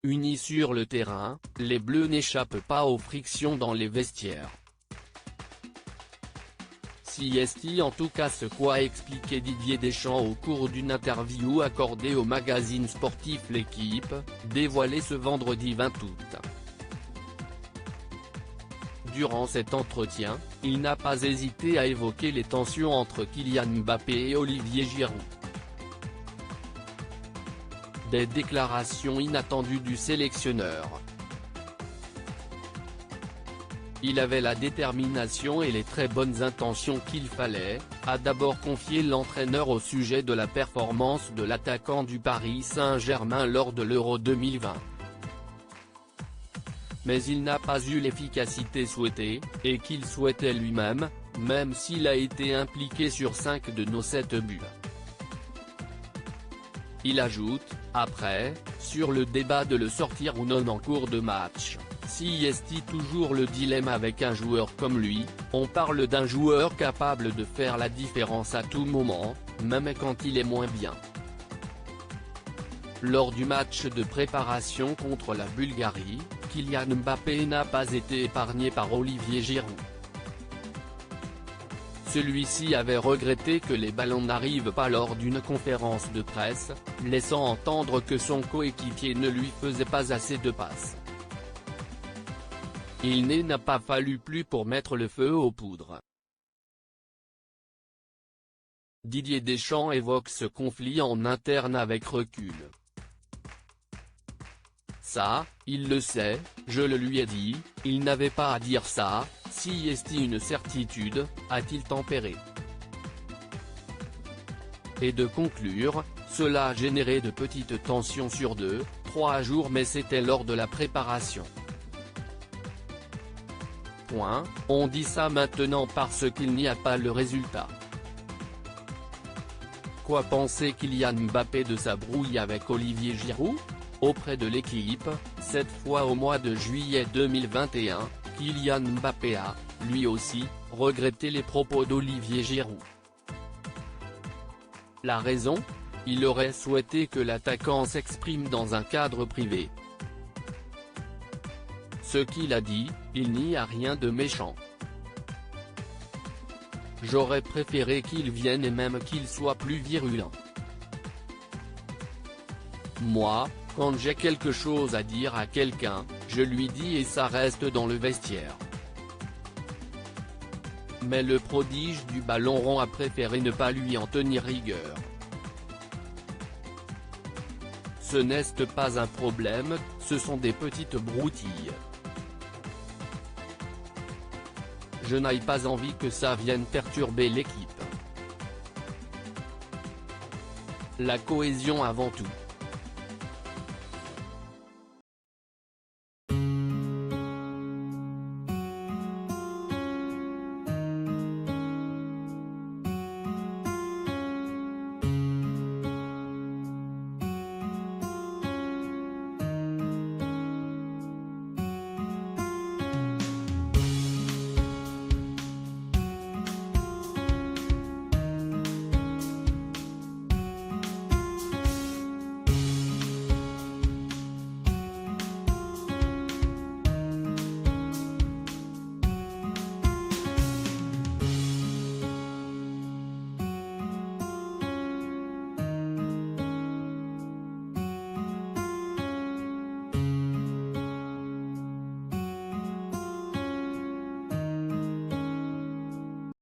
Unis sur le terrain, les Bleus n'échappent pas aux frictions dans les vestiaires. C'est en tout cas ce qu'a expliqué Didier Deschamps au cours d'une interview accordée au magazine sportif L'Équipe, dévoilée ce vendredi 20 août. Durant cet entretien, il n'a pas hésité à évoquer les tensions entre Kylian Mbappé et Olivier Giroud. Des déclarations inattendues du sélectionneur. Il avait la détermination et les très bonnes intentions qu'il fallait, a d'abord confié l'entraîneur au sujet de la performance de l'attaquant du Paris Saint-Germain lors de l'Euro 2020. Mais il n'a pas eu l'efficacité souhaitée, et qu'il souhaitait lui-même, même s'il a été impliqué sur 5 de nos 7 buts. Il ajoute, après, sur le débat de le sortir ou non en cours de match. C'est toujours le dilemme avec un joueur comme lui, on parle d'un joueur capable de faire la différence à tout moment, même quand il est moins bien. Lors du match de préparation contre la Bulgarie, Kylian Mbappé n'a pas été épargné par Olivier Giroud. Celui-ci avait regretté que les ballons n'arrivent pas lors d'une conférence de presse, laissant entendre que son coéquipier ne lui faisait pas assez de passes. Il n'a pas fallu plus pour mettre le feu aux poudres. Didier Deschamps évoque ce conflit en interne avec recul. Ça, il le sait, je le lui ai dit, il n'avait pas à dire ça, c'est une certitude, a-t-il tempéré. Et de conclure, cela a généré de petites tensions sur 2-3 jours mais c'était lors de la préparation. On dit ça maintenant parce qu'il n'y a pas le résultat. Quoi penser Kylian Mbappé de sa brouille avec Olivier Giroud? Auprès de l'équipe, cette fois au mois de juillet 2021, Kylian Mbappé a, lui aussi, regretté les propos d'Olivier Giroud. La raison? Il aurait souhaité que l'attaquant s'exprime dans un cadre privé. Ce qu'il a dit, il n'y a rien de méchant. J'aurais préféré qu'il vienne et même qu'il soit plus virulent. Moi, quand j'ai quelque chose à dire à quelqu'un, je lui dis et ça reste dans le vestiaire. Mais le prodige du ballon rond a préféré ne pas lui en tenir rigueur. Ce n'est pas un problème, ce sont des petites broutilles. Je n'ai pas envie que ça vienne perturber l'équipe. La cohésion avant tout.